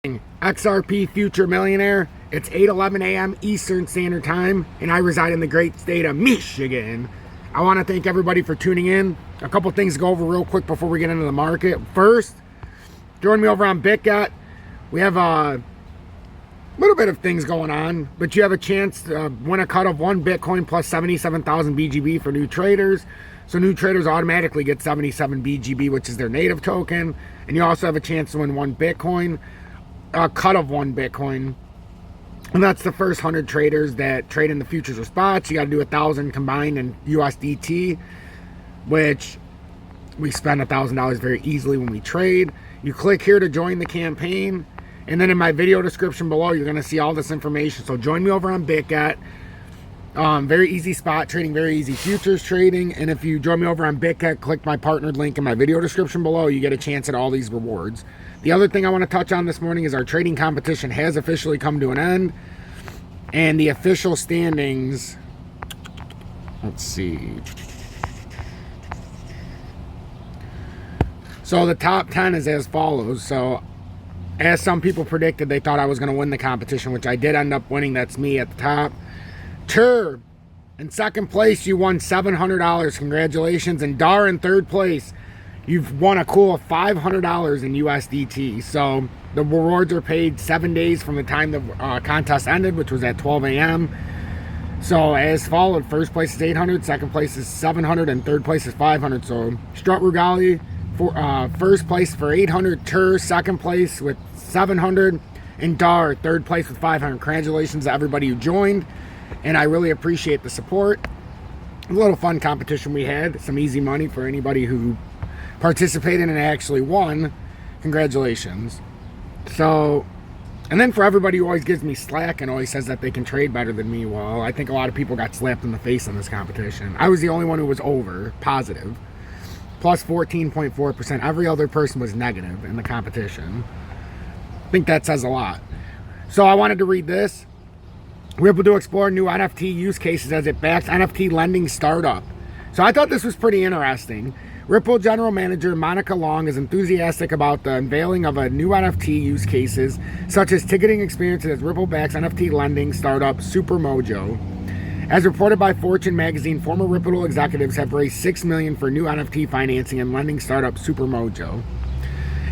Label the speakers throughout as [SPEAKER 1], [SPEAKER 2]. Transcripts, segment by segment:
[SPEAKER 1] XRP Future Millionaire. It's 8:11 a.m. Eastern Standard Time, and I reside in the great state of Michigan. I want to thank everybody for tuning in. A couple things to go over real quick before we get into the market. First, join me over on BitGet. We have a little bit of things going on, but you have a chance to win a cut of 1 Bitcoin plus 77,000 BGB for new traders. So new traders automatically get 77 BGB, which is their native token. And you also have a chance to win 1 Bitcoin, a cut of 1 Bitcoin. And that's the first 100 traders that trade in the futures or spots. You got to do 1,000 combined in USDT, which we spend $1,000 very easily when we trade. You click here to join the campaign. And then in my video description below, you're going to see all this information. So join me over on BitGet. Very easy spot trading, very easy futures trading. And if you join me over on BitGet, click my partnered link in my video description below, you get a chance at all these rewards. The other thing I want to touch on this morning is our trading competition has officially come to an end. And the official standings, let's see. So the top 10 is as follows. So as some people predicted, they thought I was going to win the competition, which I did end up winning. That's me at the top. Tur, in second place, you won $700. Congratulations. And Dar in third place, you've won a cool $500 in USDT. So the rewards are paid 7 days from the time the contest ended, which was at 12 a.m. So as followed, first place is 800, second place is 700, and third place is 500. So Strut Rugali, first place for 800, Tur second place with 700, and Dar third place with 500. Congratulations to everybody who joined, and I really appreciate the support. A little fun competition we had, some easy money for anybody who participated and actually won. Congratulations. So, and then for everybody who always gives me slack and always says that they can trade better than me, well, I think a lot of people got slapped in the face in this competition. I was the only one who was over, positive, plus 14.4%. Every other person was negative in the competition. I think that says a lot. So I wanted to read this. Ripple to explore new NFT use cases as it backs NFT lending startup. So I thought this was pretty interesting. Ripple General Manager Monica Long is enthusiastic about the unveiling of a new NFT use cases, such as ticketing experiences as Ripple backs NFT lending startup Supermojo. As reported by Fortune magazine, former Ripple executives have raised $6 million for new NFT financing and lending startup Supermojo.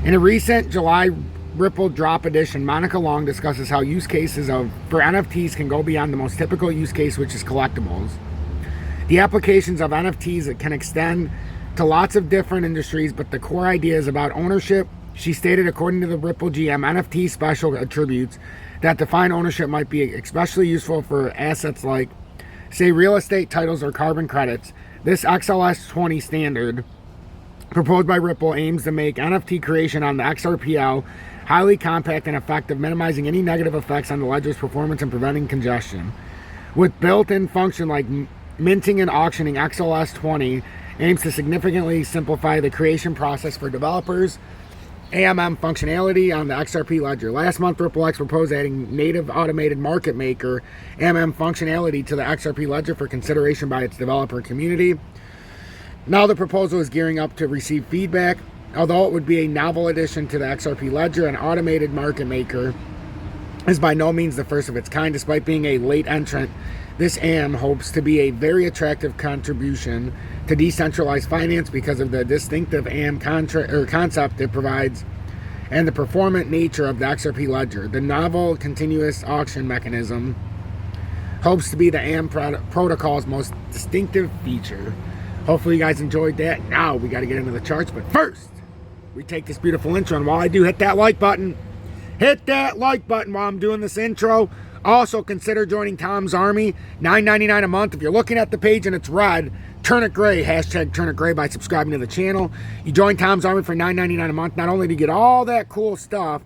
[SPEAKER 1] In a recent July Ripple Drop Edition, Monica Long discusses how use cases for NFTs can go beyond the most typical use case, which is collectibles. The applications of NFTs can extend to lots of different industries, but the core idea is about ownership. She stated, according to the Ripple GM, NFT special attributes that define ownership might be especially useful for assets like, say, real estate titles or carbon credits. This XLS20 standard proposed by Ripple aims to make NFT creation on the XRPL highly compact and effective, minimizing any negative effects on the ledger's performance and preventing congestion. With built-in function like minting and auctioning, XLS20 aims to significantly simplify the creation process for developers. AMM functionality on the XRP ledger. Last month, RippleX proposed adding native automated market maker AMM functionality to the XRP ledger for consideration by its developer community. Now the proposal is gearing up to receive feedback. Although it would be a novel addition to the XRP ledger, an automated market maker is by no means the first of its kind. Despite being a late entrant, this AM hopes to be a very attractive contribution to decentralized finance because of the distinctive AM concept it provides and the performant nature of the XRP ledger. The novel continuous auction mechanism hopes to be the AM protocol's most distinctive feature. Hopefully you guys enjoyed that. Now we got to get into the charts, but first we take this beautiful intro, and while I do, hit that like button. Hit that like button while I'm doing this intro. Also, consider joining Tom's Army, $9.99 a month. If you're looking at the page and it's red, turn it gray, hashtag turn it gray, by subscribing to the channel. You join Tom's Army for $9.99 a month. Not only do you get all that cool stuff,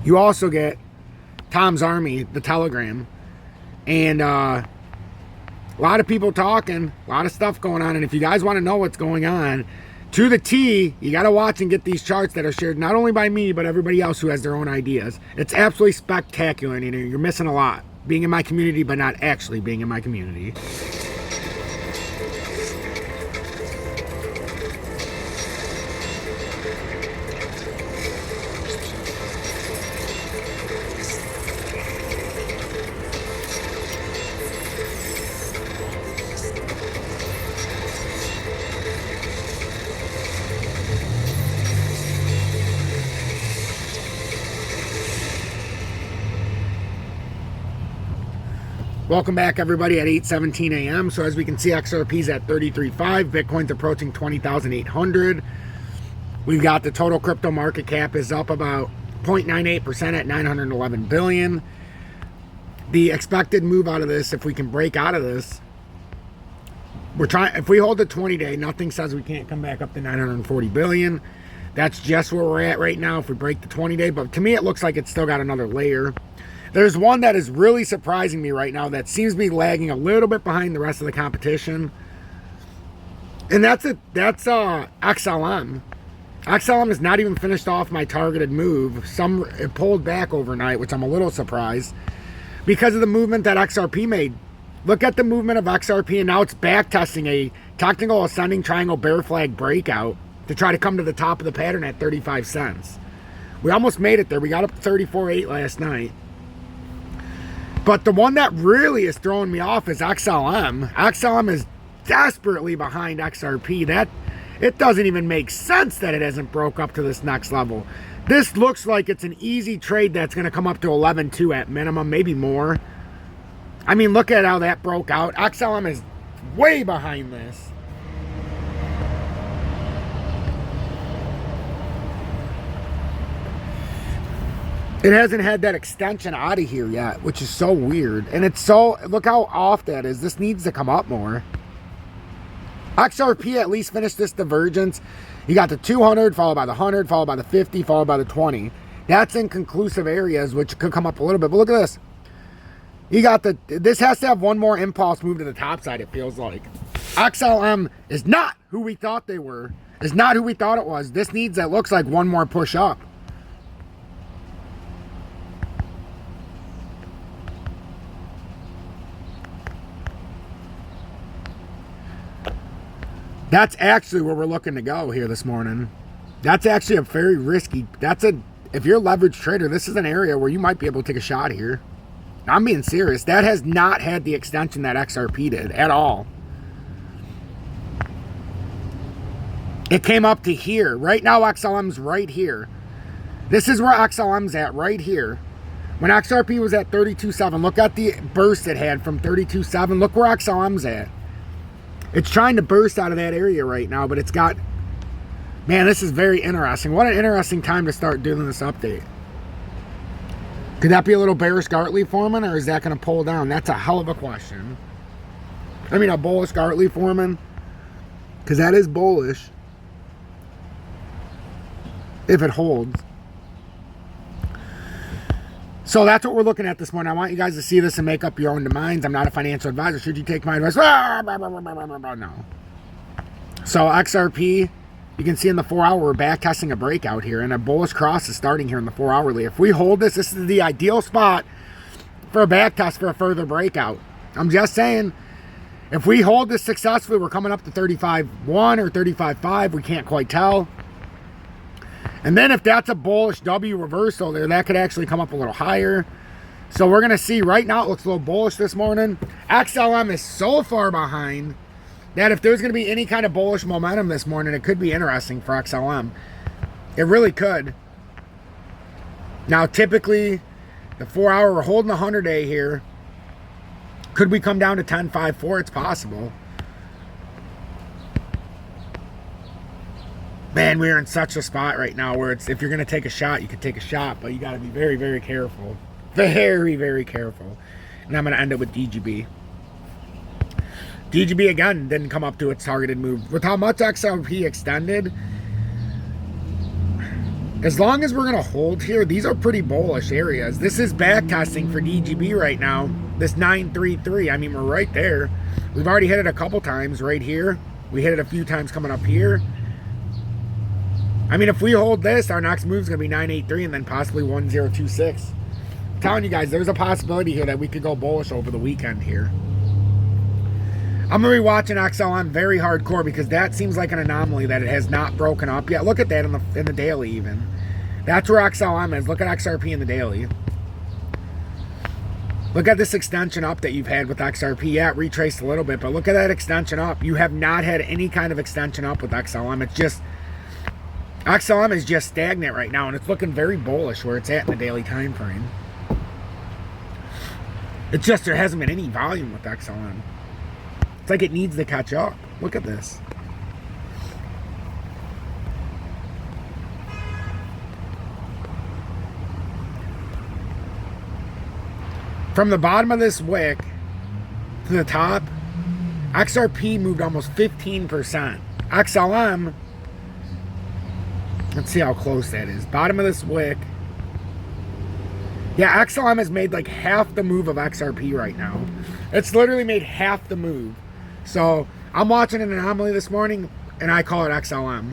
[SPEAKER 1] you also get Tom's Army, the Telegram. And a lot of people talking, a lot of stuff going on. And if you guys want to know what's going on, to the T, you got to watch and get these charts that are shared not only by me, but everybody else who has their own ideas. It's absolutely spectacular, and you're missing a lot. Being in my community, but not actually being in my community. Welcome back, everybody, at 8:17 a.m. So as we can see, XRP's at 33.5. Bitcoin's approaching 20,800. We've got the total crypto market cap is up about 0.98% at 911 billion. The expected move out of this, if we can break out of this, if we hold the 20-day, nothing says we can't come back up to 940 billion. That's just where we're at right now if we break the 20-day. But to me, it looks like it's still got another layer. There's one that is really surprising me right now that seems to be lagging a little bit behind the rest of the competition. And that's XLM. XLM has not even finished off my targeted move. It pulled back overnight, which I'm a little surprised because of the movement that XRP made. Look at the movement of XRP, and now it's back testing a technical ascending triangle bear flag breakout to try to come to the top of the pattern at 35 cents. We almost made it there. We got up to 34.8 last night. But the one that really is throwing me off is XLM. XLM is desperately behind XRP. It doesn't even make sense that it hasn't broke up to this next level. This looks like it's an easy trade that's going to come up to 11.2 at minimum, maybe more. I mean, look at how that broke out. XLM is way behind this. It hasn't had that extension out of here yet, which is so weird. And it's so, look how off that is. This needs to come up more. XRP at least finished this divergence. You got the 200, followed by the 100, followed by the 50, followed by the 20. That's inconclusive areas, which could come up a little bit. But look at this. You got this has to have one more impulse move to the top side, it feels like. XLM is not who we thought they were. Is not who we thought it was. This needs, it looks like, one more push up. That's actually where we're looking to go here this morning. That's actually a very risky, if you're a leverage trader, this is an area where you might be able to take a shot here. I'm being serious. That has not had the extension that XRP did at all. It came up to here. Right now, XLM's right here. This is where XLM's at, right here. When XRP was at 32.7, look at the burst it had from 32.7. Look where XLM's at. It's trying to burst out of that area right now, but it's got... Man, this is very interesting. What an interesting time to start doing this update. Could that be a little bearish Gartley forming, or is that going to pull down? That's a hell of a question. I mean, a bullish Gartley forming, because that is bullish if it holds. So that's what we're looking at this morning. I want you guys to see this and make up your own minds. I'm not a financial advisor. Should you take my advice? No. So XRP, you can see in the 4-hour, we're back testing a breakout here, and a bullish cross is starting here in the 4-hourly. If we hold this, this is the ideal spot for a back test for a further breakout. I'm just saying, if we hold this successfully, we're coming up to 35.1 or 35.5. We can't quite tell. And then if that's a bullish W reversal there, that could actually come up a little higher. So we're going to see. Right now, it looks a little bullish this morning. XLM is so far behind that if there's going to be any kind of bullish momentum this morning, it could be interesting for XLM. It really could. Now, typically, the 4-hour, we're holding the 100-day here. Could we come down to 10.54? It's possible. Man, we're in such a spot right now where it's, if you're going to take a shot, you can take a shot, but you got to be very, very careful. Very, very careful. And I'm going to end it with DGB. DGB, again, didn't come up to its targeted move. With how much XRP extended, as long as we're going to hold here, these are pretty bullish areas. This is back testing for DGB right now. This 933, I mean, we're right there. We've already hit it a couple times right here. We hit it a few times coming up here. I mean, if we hold this, our next move is going to be 983 and then possibly 1026. I'm telling you guys, there's a possibility here that we could go bullish over the weekend here. I'm going to be watching XLM very hardcore because that seems like an anomaly that it has not broken up yet. Look at that in the daily even. That's where XLM is. Look at XRP in the daily. Look at this extension up that you've had with XRP. Yeah, it retraced a little bit, but look at that extension up. You have not had any kind of extension up with XLM. It's just... XLM is just stagnant right now, and it's looking very bullish where it's at in the daily time frame. It's just there hasn't been any volume with XLM. It's like it needs to catch up. Look at this. From the bottom of this wick to the top, XRP moved almost 15%. XLM, let's see how close that is. Bottom of this wick. Yeah, XLM has made like half the move of XRP right now. It's literally made half the move. So I'm watching an anomaly this morning, and I call it XLM.